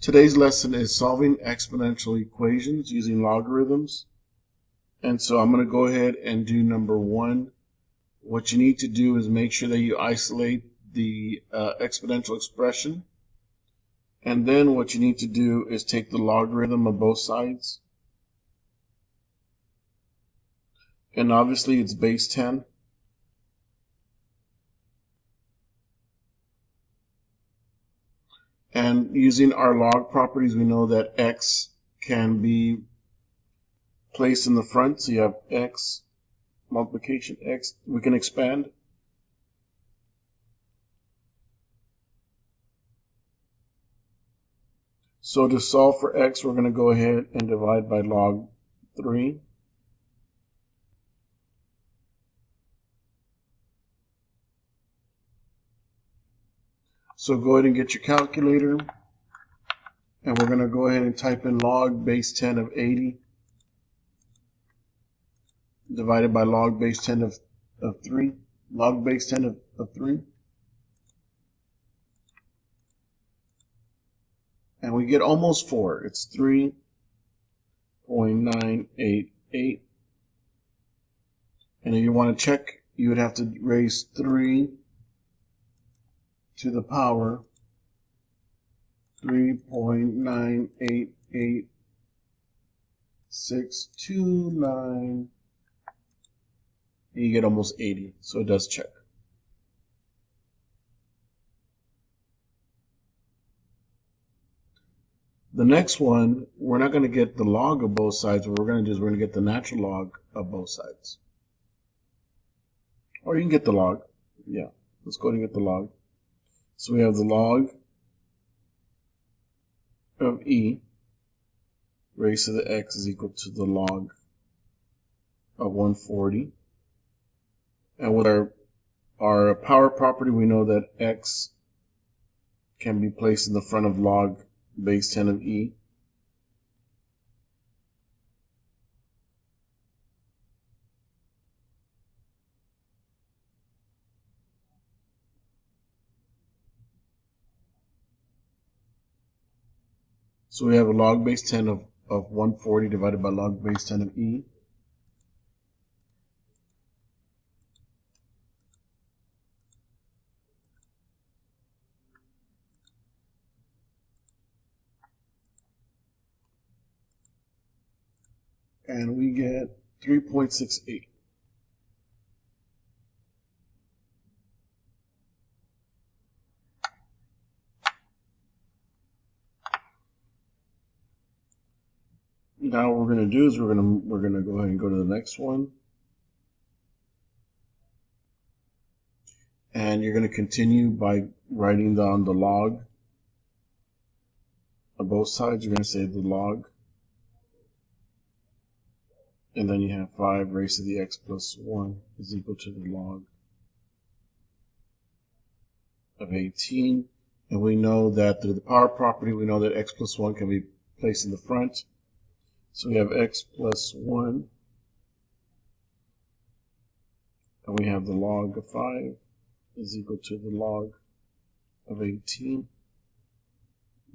Today's lesson is solving exponential equations using logarithms. And so I'm going to go ahead and do number one. What you need to do is make sure that you isolate the exponential expression. And then what you need to do is take the logarithm of both sides. And obviously it's base 10. And using our log properties, we know that x can be placed in the front. So you have x multiplication x. We can expand. So to solve for x, we're going to go ahead and divide by log 3. So go ahead and get your calculator, and we're going to go ahead and type in log base 10 of 80 divided by log base 10 of 3, log base 10 of 3. And we get almost 4. It's 3.988. And if you want to check, you would have to raise 3 to the power 3.988629, and you get almost 80. So it does check. The next one, we're not going to get the log of both sides. What we're going to do is we're going to get the natural log of both sides. Or you can get the log. Yeah, let's go ahead and get the log. So we have the log of e raised to the x is equal to the log of 140. And with our power property, we know that x can be placed in the front of log base 10 of e. So we have a log base 10 of 140 divided by log base 10 of e. And we get 3.68. Now what we're going to do is we're going to go ahead and go to the next one. And you're going to continue by writing down the log of both sides. You're going to say the log. And then you have 5 raised to the x plus 1 is equal to the log of 18. And we know that through the power property, we know that x plus 1 can be placed in the front. So we have x plus 1, and we have the log of 5 is equal to the log of 18.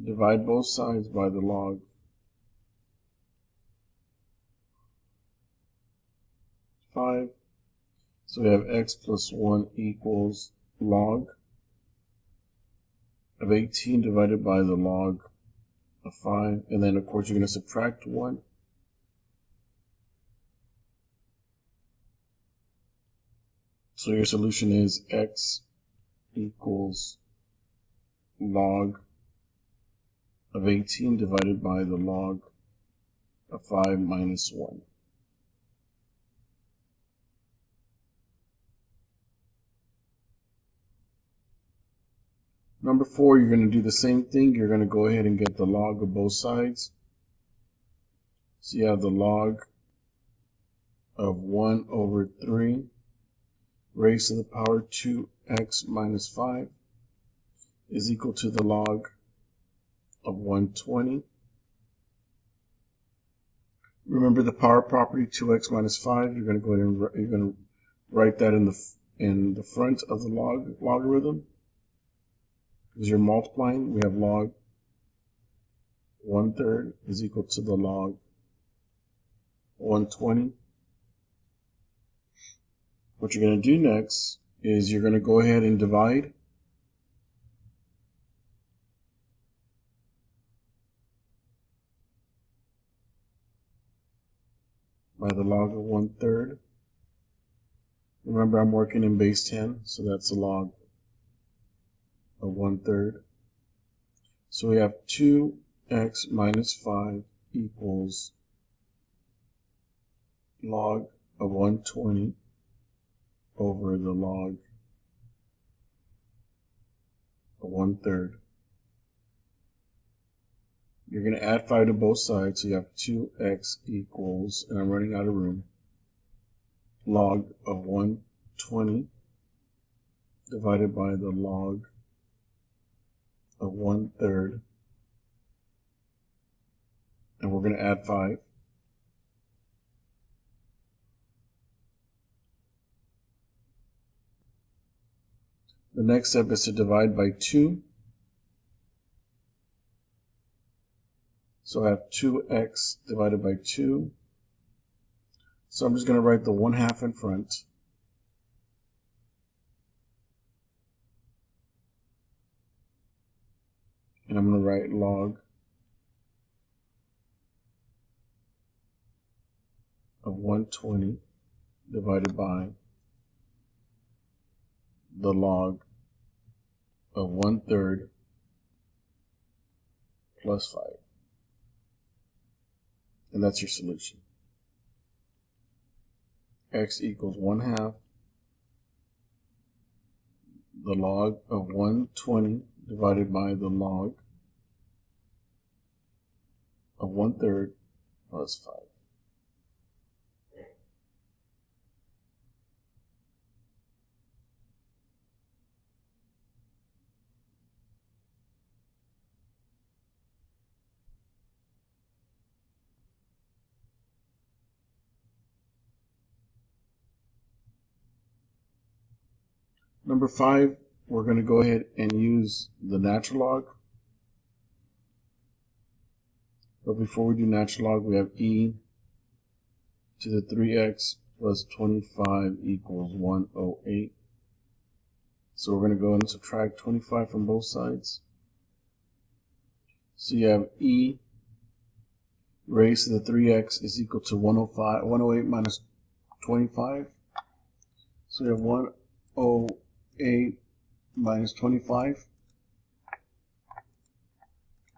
Divide both sides by the log of 5. So we have x plus 1 equals log of 18 divided by the log of 5. And then, of course, you're going to subtract 1. So your solution is x equals log of 18 divided by the log of 5 minus 1. Number 4, you're going to do the same thing. You're going to go ahead and get the log of both sides. So you have the log of 1 over 3 raised to the power 2x minus 5 is equal to the log of 120. Remember the power property, 2x minus 5. You're going to go ahead and you're going to write that in the front of the logarithm. Because you're multiplying, we have log 1/3 is equal to the log 120. What you're going to do next is you're going to go ahead and divide by the log of 1/3. Remember, I'm working in base 10, so that's the log of 1/3. So we have 2x minus 5 equals log of 120 over the log of 1/3. You're going to add 5 to both sides, so you have 2x equals, and I'm running out of room, log of 120 divided by the log of 1/3, and we're going to add 5. The next step is to divide by 2. So I have 2x divided by 2. So I'm just going to write the 1/2 in front. And I'm going to write log of 120 divided by the log of 1/3 plus 5. And that's your solution. X equals 1/2 the log of 120 divided by the log of 1/3 plus 5. Number 5, we're going to go ahead and use the natural log. But before we do natural log, we have e to the 3x plus 25 equals 108. So we're going to go and subtract 25 from both sides. So you have e raised to the 3x is equal to 108 minus 25. So we have 108 minus 25.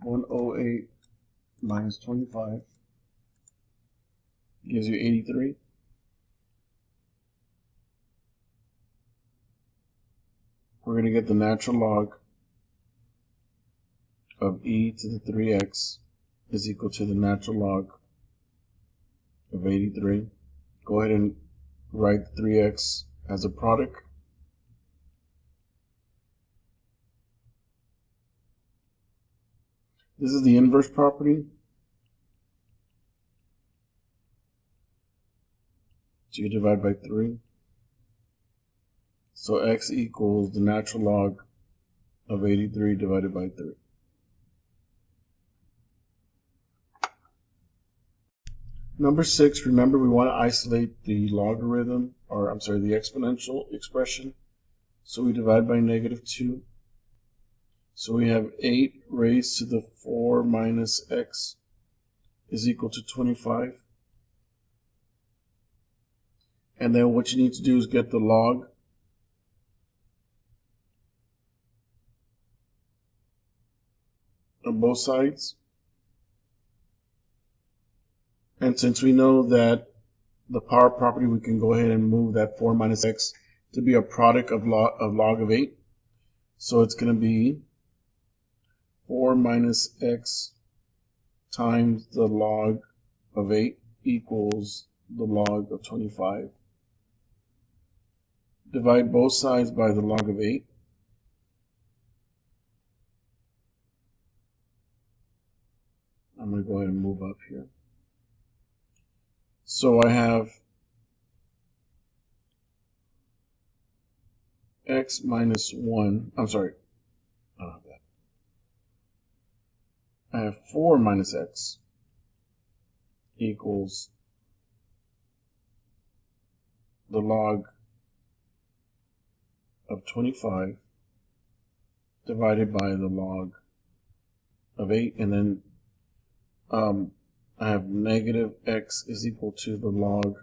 108 minus 25 gives you 83. We're going to get the natural log of e to the 3x is equal to the natural log of 83. Go ahead and write 3x as a product. This is the inverse property. So you divide by 3. So x equals the natural log of 83 divided by 3. Number 6, remember we want to isolate the logarithm, or I'm sorry, the exponential expression. So we divide by -2. So we have 8 raised to the 4 minus x is equal to 25. And then what you need to do is get the log on both sides. And since we know that the power property, we can go ahead and move that 4 minus x to be a product of log of 8. So it's going to be 4 minus x times the log of 8 equals the log of 25. Divide both sides by the log of 8. I'm going to go ahead and move up here. So I have x minus 1. I'm sorry. I don't have that. I have 4 minus x equals the log of 25 divided by the log of 8, and then I have negative x is equal to the log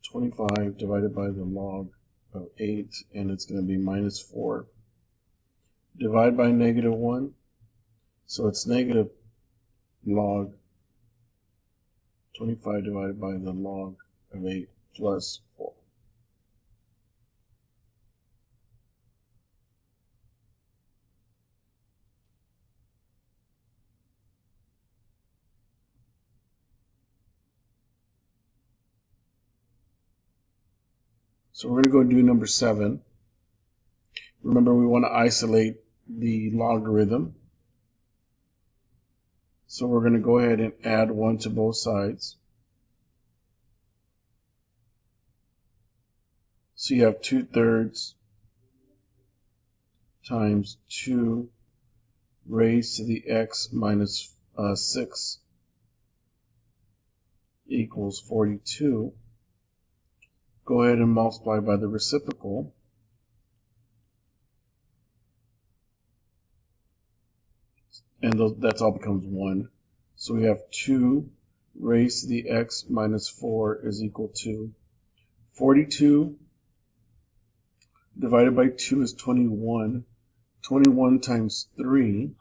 25 divided by the log of 8, and it's going to be minus 4. Divide by negative 1, so it's negative log 25 divided by the log of 8 plus 4. So we're going to go do number 7. Remember, we want to isolate the logarithm. So we're going to go ahead and add 1 to both sides. So you have 2/3 times 2 raised to the x minus 6 equals 42. Go ahead and multiply by the reciprocal. And that's all becomes 1. So we have 2 raised to the x minus 4 is equal to 42 divided by 2 is 21. 21 times 3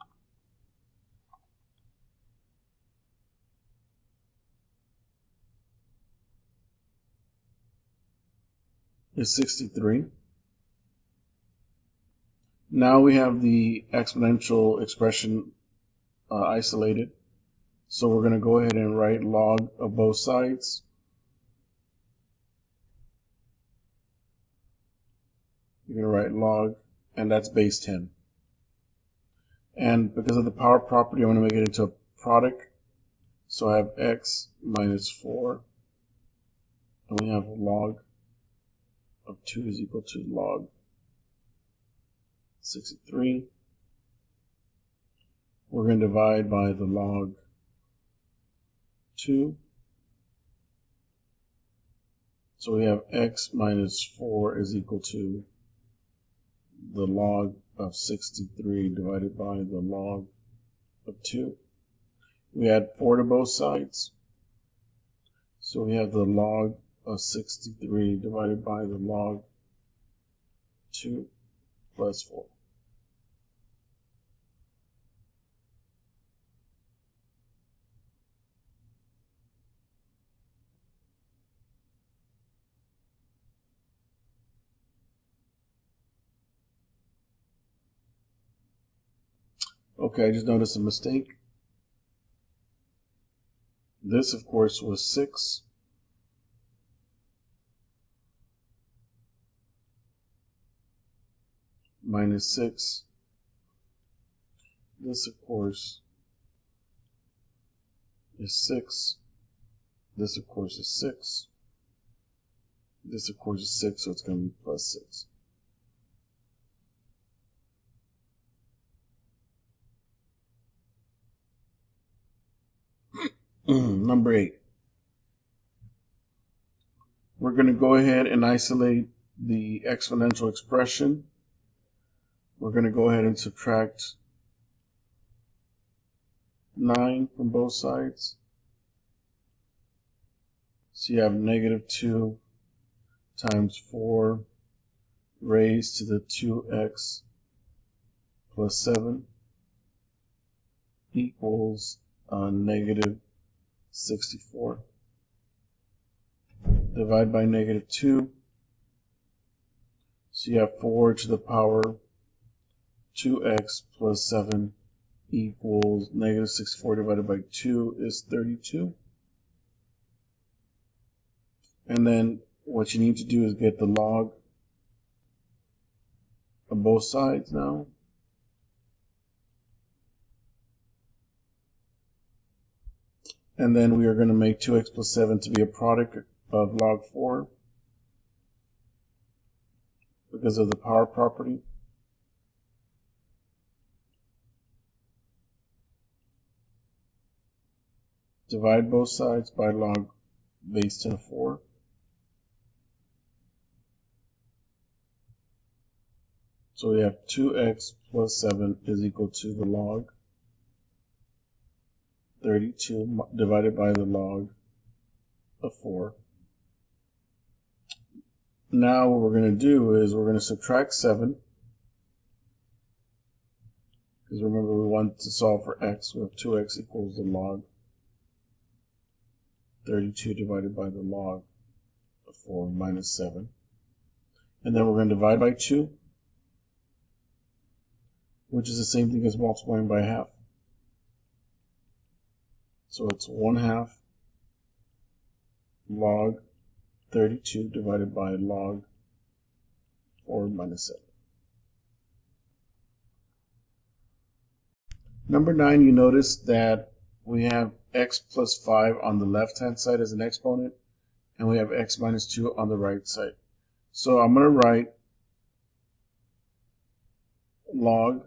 is 63. Now we have the exponential expression isolated. So we're going to go ahead and write log of both sides. You're going to write log, and that's base 10. And because of the power property, I'm going to make it into a product. So I have x minus 4, and we have log of 2 is equal to log 63. We're going to divide by the log 2. So we have x minus 4 is equal to the log of 63 divided by the log of 2. We add 4 to both sides. So we have the log of 63 divided by the log 2 plus 4. Okay, I just noticed a mistake. This, of course, was 6. Minus 6. This, of course, is 6. This, of course, is 6. This, of course, is 6, so it's going to be plus 6. Number 8. We're going to go ahead and isolate the exponential expression. We're going to go ahead and subtract 9 from both sides. So you have negative 2 times 4 raised to the 2x plus 7 equals negative 64. Divide by negative 2. So you have 4 to the power 2x plus 7 equals negative 64 divided by 2 is 32. And then what you need to do is get the log of both sides now. And then we are going to make 2x plus 7 to be a product of log 4 because of the power property. divide both sides by log base 10 of 4. So we have 2x plus 7 is equal to the log 32 divided by the log of 4. Now what we're going to do is we're going to subtract 7. Because remember, we want to solve for x. We have 2x equals the log 32 divided by the log of 4 minus 7. And then we're going to divide by 2, which is the same thing as multiplying by half. So it's 1/2 log 32 divided by log 4 minus 7. Number 9, you notice that we have x plus 5 on the left-hand side as an exponent, and we have x minus 2 on the right side. So I'm going to write log,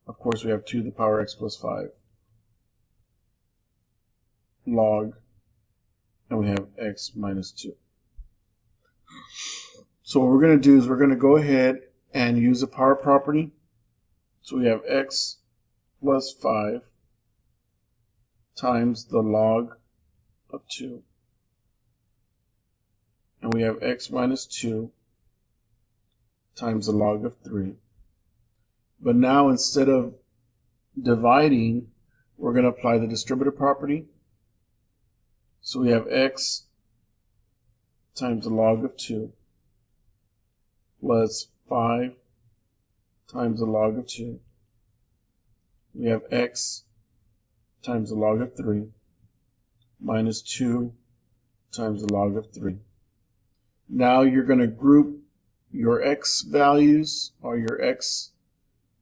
of course we have 2 to the power x plus 5, log, and we have x minus 2. So what we're going to do is we're going to go ahead and use the power property. So we have x plus 5 times the log of 2. And we have x minus 2 times the log of 3. But now instead of dividing, we're going to apply the distributive property. So we have x times the log of 2 plus 5 times the log of 2. We have x times the log of 3 minus 2 times the log of 3. Now you're going to group your x values or your x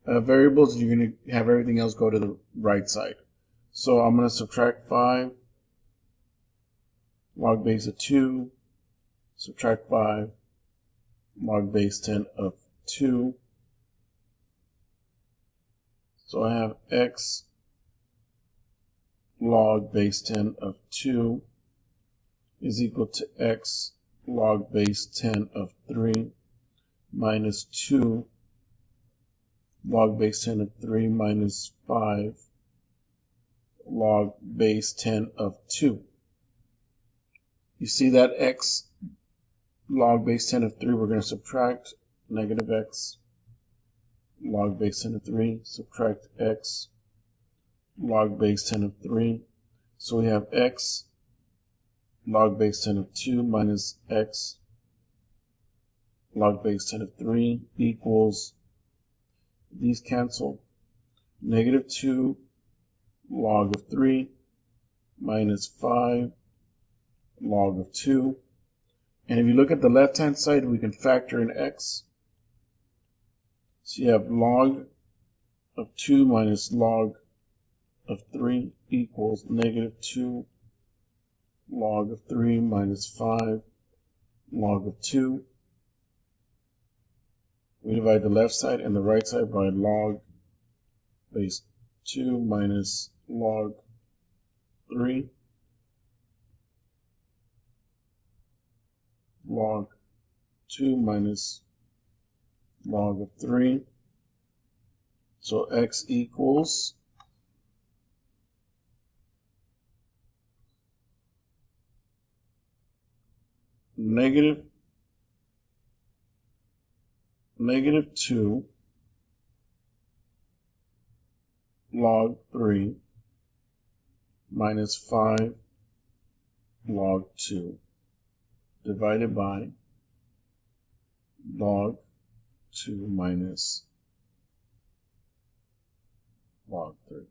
variables. You're going to have everything else go to the right side. So I'm going to subtract 5 log base of 2, subtract 5 log base 10 of 2. So I have x log base 10 of 2 is equal to x log base 10 of 3 minus 2 log base 10 of 3 minus 5 log base 10 of 2. You see that x log base 10 of 3, we're going to subtract negative x log base 10 of 3, subtract x log base 10 of 3. So we have x log base 10 of 2 minus x log base 10 of 3 equals, these cancel, negative 2 log of 3 minus 5 log of 2. And if you look at the left-hand side, we can factor in x. So you have log of 2 minus log of 3 equals negative 2 log of 3 minus 5 log of 2. We divide the left side and the right side by log base 2 minus log 3 log 2 minus log of 3. So x equals negative 2 log 3 minus 5 log 2 divided by log 2 minus log 3.